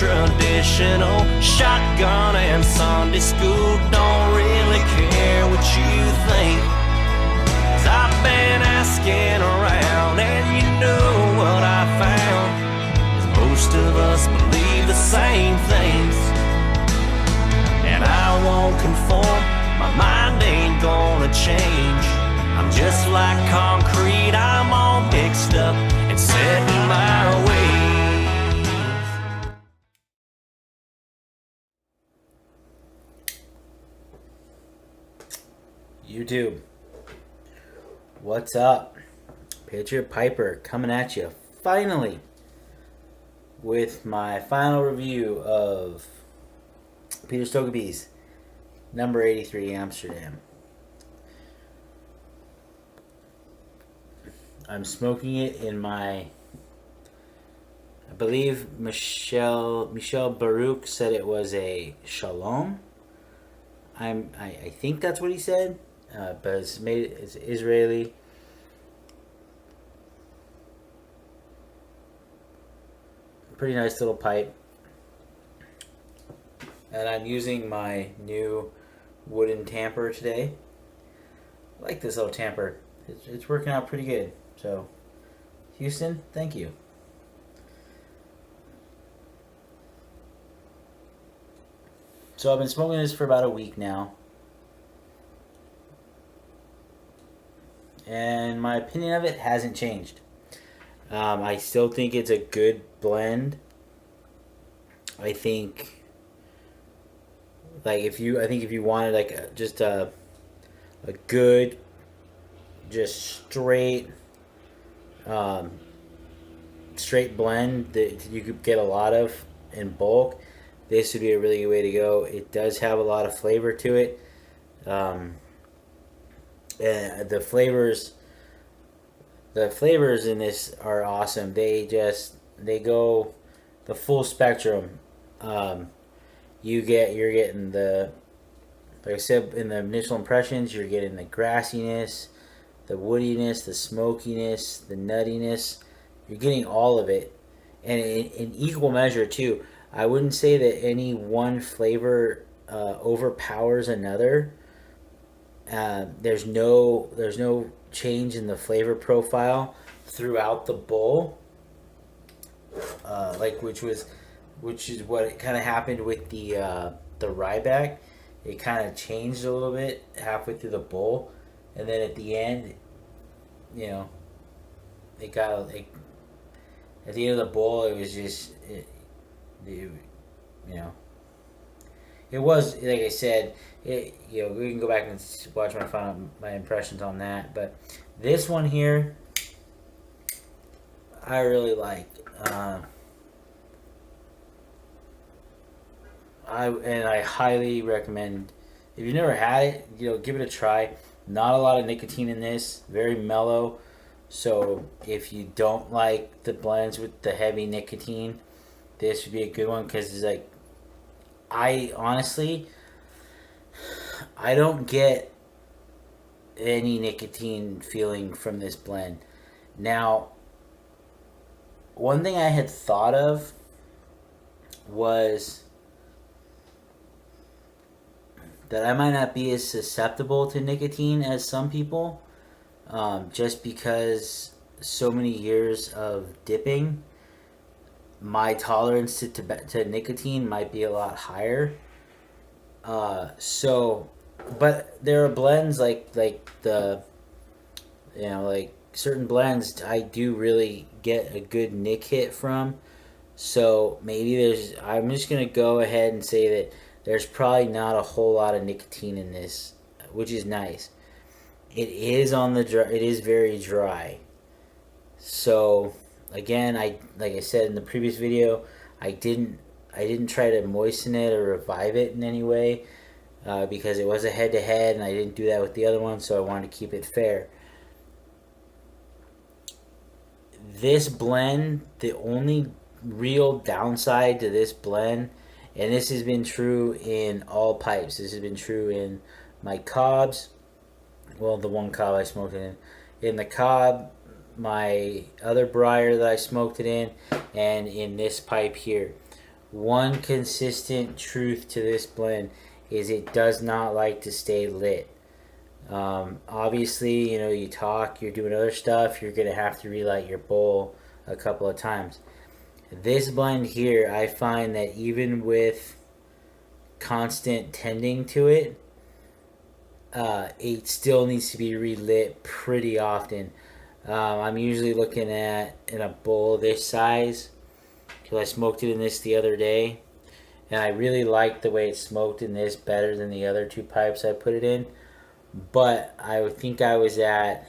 traditional. Shotgun and Sunday school, don't really care what you think. 'Cause I've been asking around, and you know what I found is most of us believe the same things. And I won't conform, my mind ain't gonna change. I'm just like concrete, I'm all mixed up and set in my ways. YouTube, what's up? Patriot Piper coming at you finally with my final review of Peter Stokkebye's number 83 Amsterdam. I'm smoking it in my, I believe Michel Baruch said it was a Shalom. I think that's what he said, but it's Israeli. Pretty nice little pipe. And I'm using my new wooden tamper today. I like this little tamper. It's working out pretty good. So, Houston, thank you. So I've been smoking this for about a week now. And my opinion of it hasn't changed. I still think it's a good blend. I think if you wanted like just a good, just straight blend that you could get a lot of in bulk, this would be a really good way to go. It does have a lot of flavor to it. And the flavors in this are awesome. They go the full spectrum. You're getting the, like I said in the initial impressions, you're getting the grassiness, the woodiness, the smokiness, the nuttiness. You're getting all of it, and in equal measure too. I wouldn't say that any one flavor overpowers another. There's no change in the flavor profile throughout the bowl, which is what it kind of happened with the Ryback. It kind of changed a little bit halfway through the bowl, and then at the end, at the end of the bowl, it was just, it was, like I said, we can go back and watch my impressions on that. But this one here, I really like. I highly recommend. If you've never had it, give it a try. Not a lot of nicotine in this. Very mellow. So if you don't like the blends with the heavy nicotine, this would be a good one, because it's like, I don't get any nicotine feeling from this blend. Now, one thing I had thought of was that I might not be as susceptible to nicotine as some people, just because so many years of dipping, my tolerance to nicotine might be a lot higher. But there are blends like certain blends I do really get a good nic hit from. So maybe I'm just gonna go ahead and say that there's probably not a whole lot of nicotine in this, which is nice. It is it is very dry. So again, like I said in the previous video, I didn't try to moisten it or revive it in any way, because it was a head-to-head, and I didn't do that with the other one, so I wanted to keep it fair. This blend, the only real downside to this blend, and this has been true in all pipes, this has been true in my cobs, well, the one cob I smoked it in the cob, my other briar that I smoked it in, and in this pipe here. one consistent truth to this blend is it does not like to stay lit. Obviously, you talk, you're doing other stuff, you're gonna have to relight your bowl a couple of times. This blend here, I find that even with constant tending to it, it still needs to be relit pretty often. I'm usually looking at in a bowl this size, because I smoked it in this the other day, and I really liked the way it smoked in this better than the other two pipes I put it in. But I would think I was at,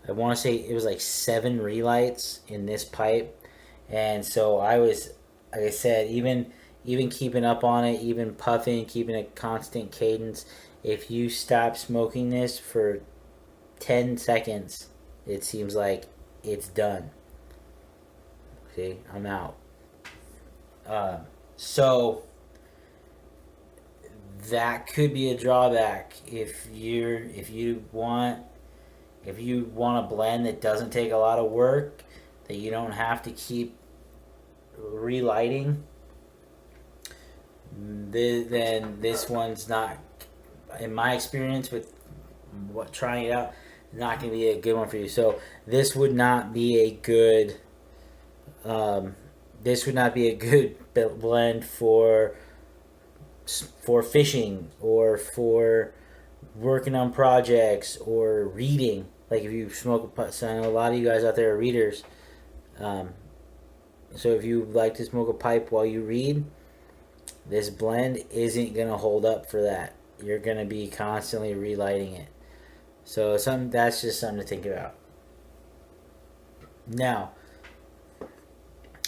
I want to say it was like 7 relights in this pipe, and so I was, like I said, even keeping up on it, even puffing, keeping a constant cadence. If you stop smoking this for 10 seconds, it seems like it's done. See, I'm out. So that could be a drawback if you want a blend that doesn't take a lot of work, that you don't have to keep relighting. Then this one's not, in my experience with trying it out, not going to be a good one for you. So this would not be a good blend for fishing or for working on projects or reading. Like if you smoke a pipe, so I know a lot of you guys out there are readers. So if you like to smoke a pipe while you read, this blend isn't going to hold up for that. You're going to be constantly relighting it. So that's just something to think about. Now,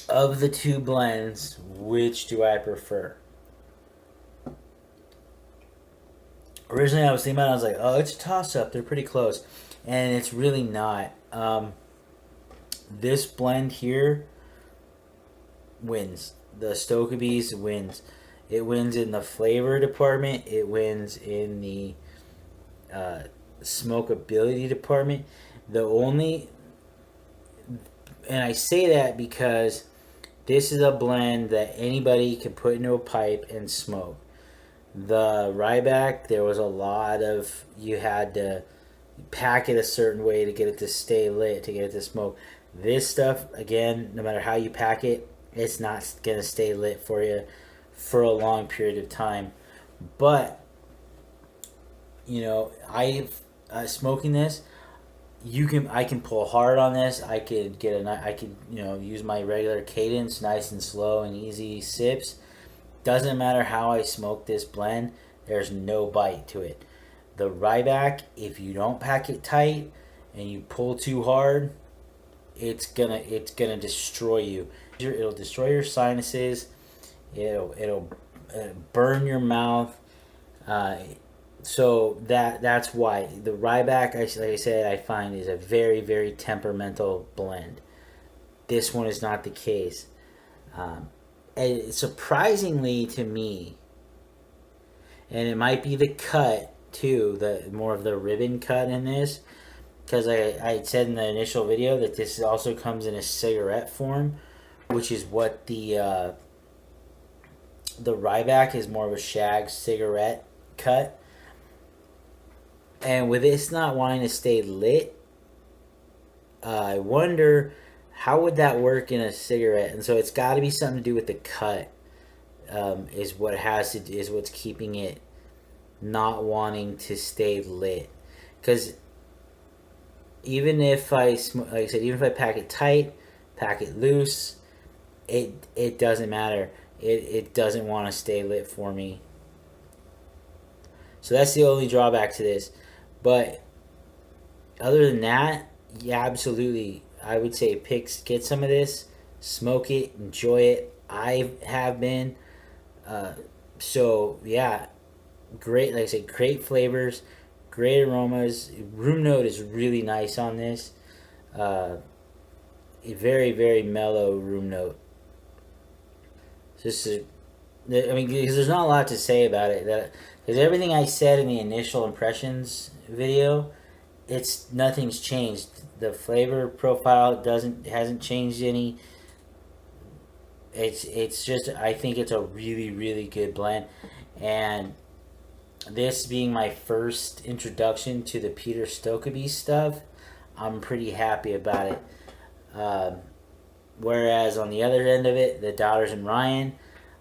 of the two blends, which do I prefer? Originally, I was thinking about it, I was like, oh, it's a toss-up. They're pretty close. And it's really not. This blend here wins. The Stokkebye wins. It wins in the flavor department. It wins in the smokability department. And I say that because this is a blend that anybody can put into a pipe and smoke. The Ryback, there was a lot of, you had to pack it a certain way to get it to stay lit, to get it to smoke. This stuff, again, no matter how you pack it, it's not going to stay lit for you for a long period of time. But, smoking this, I can pull hard on this. I could use my regular cadence, nice and slow and easy sips. Doesn't matter how I smoke this blend, there's no bite to it. The Ryback, if you don't pack it tight and you pull too hard, it's gonna destroy you. It'll destroy your sinuses. It'll burn your mouth. So that's why the Ryback, like I said, I find is a very, very temperamental blend. This one is not the case. And surprisingly to me, and it might be the cut too, the more of the ribbon cut in this, because I said in the initial video that this also comes in a cigarette form, which is what the Ryback is, more of a shag cigarette cut. And with this not wanting to stay lit, I wonder how would that work in a cigarette. And so it's got to be something to do with the cut. Is what's keeping it not wanting to stay lit. Because even if like I said, even if I pack it tight, pack it loose, it doesn't matter. It doesn't want to stay lit for me. So that's the only drawback to this. But other than that, yeah, absolutely, I would say get some of this, smoke it, enjoy it. I have been. So yeah, great. Like I said, great flavors, great aromas. Room note is really nice on this. A very, very mellow room note. Because there's not a lot to say about it. Because everything I said in the initial impressions video, nothing's changed. The flavor profile hasn't changed any. it's just, I think it's a really, really good blend. And this being my first introduction to the Peter Stokkebye stuff, I'm pretty happy about it. Whereas on the other end of it, the Doubters and Ryan,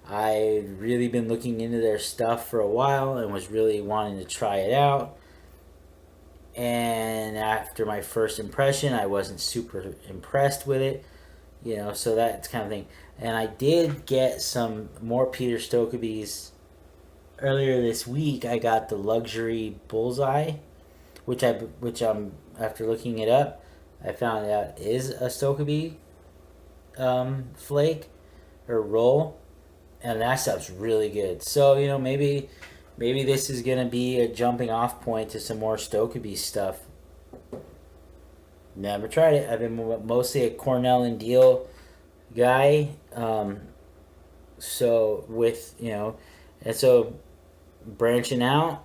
I've really been looking into their stuff for a while and was really wanting to try it out. And after my first impression, I wasn't super impressed with it, so that's kind of thing. And I did get some more Peter Stokkebyes earlier this week. I got the Luxury Bullseye, which I'm after looking it up, I found out is a Stokkebye flake or roll, and that stuff's really good. So maybe this is gonna be a jumping off point to some more Stokkebye stuff. Never tried it. I've been mostly a Cornell and Deal guy. So with and so branching out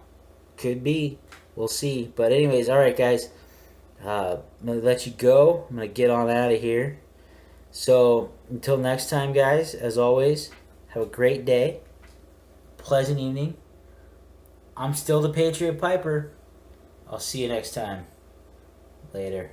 could be. We'll see. But anyways, all right, guys. I'm gonna let you go. I'm gonna get on out of here. So until next time, guys. As always, have a great day. Pleasant evening. I'm still the Patriot Piper. I'll see you next time. Later.